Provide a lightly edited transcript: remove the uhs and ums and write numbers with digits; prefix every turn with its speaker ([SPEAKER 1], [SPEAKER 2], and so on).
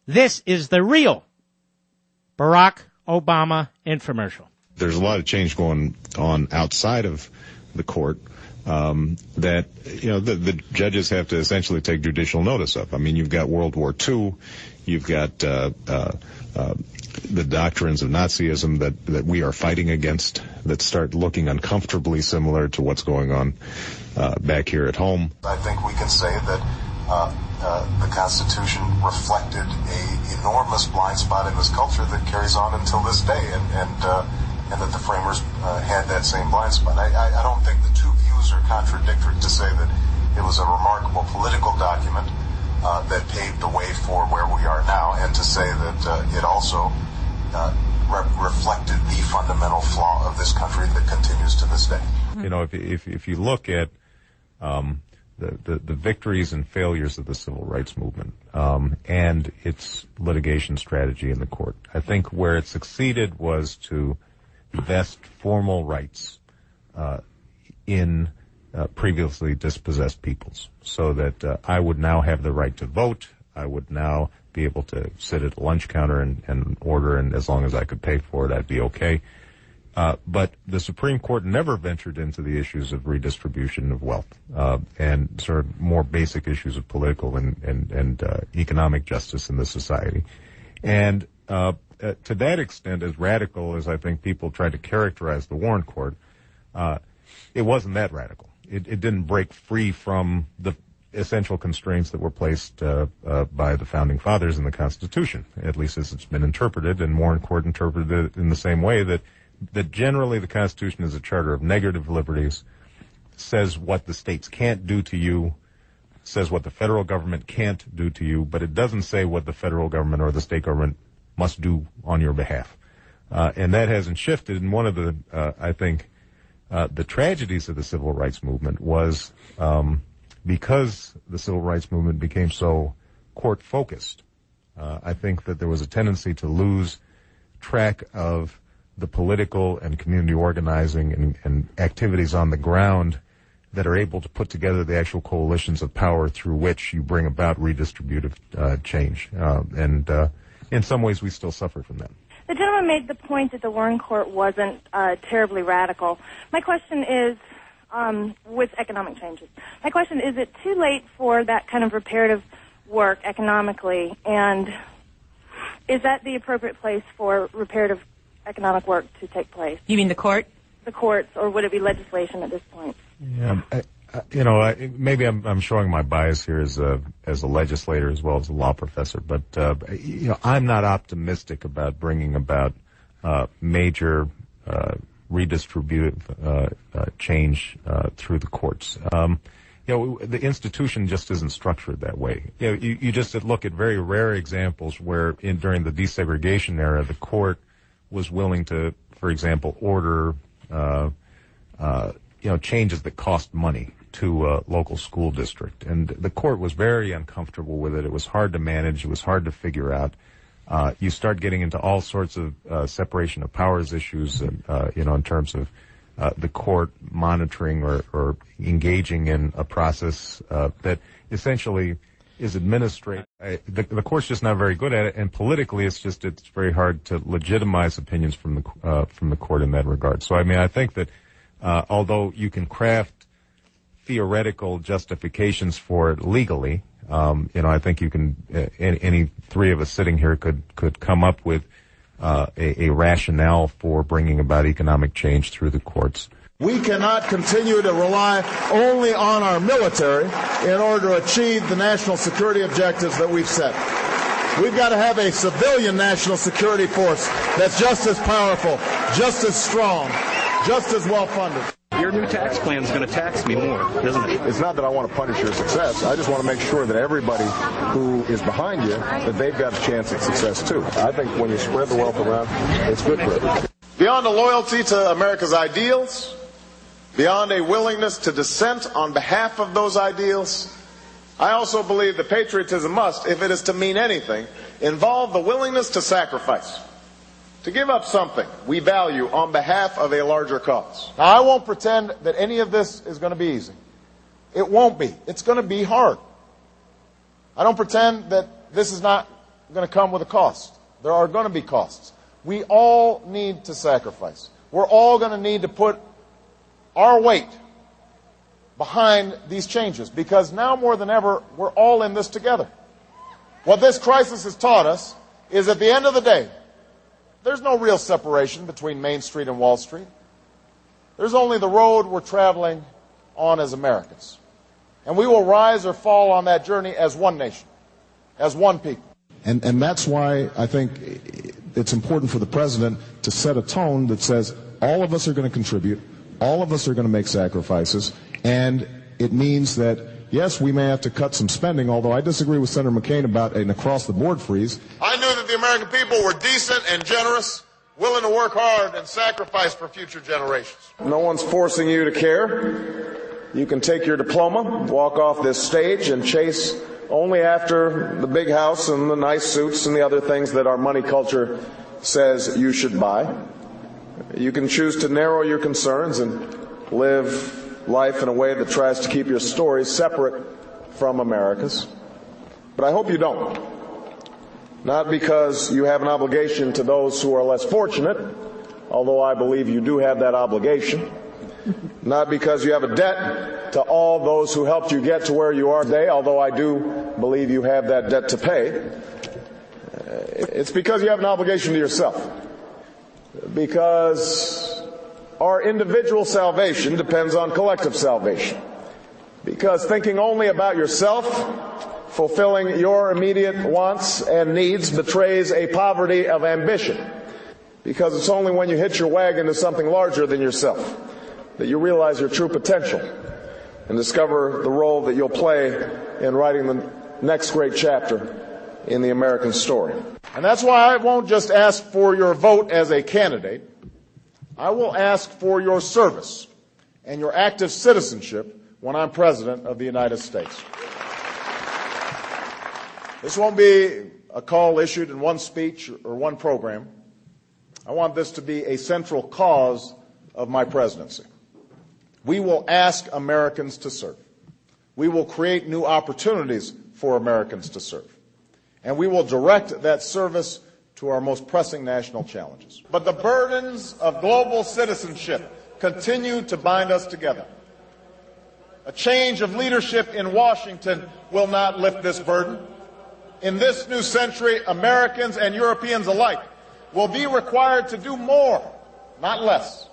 [SPEAKER 1] This is the real Barack Obama infomercial.
[SPEAKER 2] There's a lot of change going on outside of the court that, you know, the judges have to essentially take judicial notice of. I mean, you've got World War II, you've got the doctrines of Nazism that we are fighting against that start looking uncomfortably similar to what's going on back here at home.
[SPEAKER 3] I think we can say that the Constitution reflected an enormous blind spot in this culture that carries on until this day, and that the framers had that same blind spot. I don't think the two views are contradictory to say that it was a remarkable political document that paved the way for where we are now, and to say that it also reflected the fundamental flaw of this country that continues to this day.
[SPEAKER 2] You know, if you look at the victories and failures of the civil rights movement and its litigation strategy in the court, I think where it succeeded was to vest formal rights in previously dispossessed peoples, so that I would now have the right to vote. I would now be able to sit at a lunch counter and order, and as long as I could pay for it, I'd be okay. But the Supreme Court never ventured into the issues of redistribution of wealth and sort of more basic issues of political and economic justice in the society. And to that extent, as radical as I think people tried to characterize the Warren Court, it wasn't that radical. It didn't break free from the essential constraints that were placed by the Founding Fathers in the Constitution, at least as it's been interpreted, and Warren Court interpreted it in the same way, that generally the Constitution is a charter of negative liberties, says what the states can't do to you, says what the federal government can't do to you, but it doesn't say what the federal government or the state government must do on your behalf. And that hasn't shifted. And one of the, I think, the tragedies of the civil rights movement was because the civil rights movement became so court-focused, I think that there was a tendency to lose track of the political and community organizing and activities on the ground that are able to put together the actual coalitions of power through which you bring about redistributive change. And in some ways, we still suffer from that.
[SPEAKER 4] The gentleman made the point that the Warren Court wasn't terribly radical. My question is, with economic changes, my question is it too late for that kind of reparative work economically, and is that the appropriate place for reparative economic work to take place?
[SPEAKER 5] You mean the court?
[SPEAKER 4] The courts, or would it be legislation at this point?
[SPEAKER 2] Yeah, maybe I'm showing my bias here as a legislator as well as a law professor, but I'm not optimistic about bringing about major redistributive change through the courts. The institution just isn't structured that way. You just look at very rare examples where during the desegregation era, the court was willing to, for example, order changes that cost money to a local school district. And the court was very uncomfortable with it. It was hard to manage. It was hard to figure out. You start getting into all sorts of separation of powers issues, in terms of the court monitoring or engaging in a process that essentially is administrative. The court's just not very good at it, and politically it's very hard to legitimize opinions from the court in that regard. So, I think that although you can craft theoretical justifications for it legally, I think you can. Any three of us sitting here could come up with a rationale for bringing about economic change through the courts.
[SPEAKER 6] We cannot continue to rely only on our military in order to achieve the national security objectives that we've set. We've got to have a civilian national security force that's just as powerful, just as strong, just as well funded.
[SPEAKER 7] Your new tax plan is going to tax me more, isn't it?
[SPEAKER 6] It's not that I want to punish your success. I just want to make sure that everybody who is behind you, that they've got a chance at success too. I think when you spread the wealth around, it's good for everybody. Beyond a loyalty to America's ideals, beyond a willingness to dissent on behalf of those ideals, I also believe that patriotism must, if it is to mean anything, involve the willingness to sacrifice, to give up something we value on behalf of a larger cause. Now, I won't pretend that any of this is going to be easy. It won't be. It's going to be hard. I don't pretend that this is not going to come with a cost. There are going to be costs. We all need to sacrifice. We're all going to need to put our weight behind these changes, because now more than ever, we're all in this together. What this crisis has taught us is, at the end of the day, there's no real separation between Main Street and Wall Street. There's only the road we're traveling on as Americans. And we will rise or fall on that journey as one nation, as one people.
[SPEAKER 5] And that's why I think it's important for the president to set a tone that says all of us are going to contribute, all of us are going to make sacrifices, and it means that, yes, we may have to cut some spending, although I disagree with Senator McCain about an across-the-board freeze.
[SPEAKER 6] I knew that the American people were decent and generous, willing to work hard and sacrifice for future generations. No one's forcing you to care. You can take your diploma, walk off this stage, and chase only after the big house and the nice suits and the other things that our money culture says you should buy. You can choose to narrow your concerns and live life in a way that tries to keep your story separate from America's. But I hope you don't. Not because you have an obligation to those who are less fortunate, although I believe you do have that obligation. Not because you have a debt to all those who helped you get to where you are today, although I do believe you have that debt to pay. It's because you have an obligation to yourself. Because our individual salvation depends on collective salvation. Because thinking only about yourself, fulfilling your immediate wants and needs, betrays a poverty of ambition. Because it's only when you hitch your wagon to something larger than yourself that you realize your true potential and discover the role that you'll play in writing the next great chapter in the American story. And that's why I won't just ask for your vote as a candidate. I will ask for your service and your active citizenship when I'm President of the United States. This won't be a call issued in one speech or one program. I want this to be a central cause of my presidency. We will ask Americans to serve. We will create new opportunities for Americans to serve. And we will direct that service to our most pressing national challenges. But the burdens of global citizenship continue to bind us together. A change of leadership in Washington will not lift this burden. In this new century, Americans and Europeans alike will be required to do more, not less,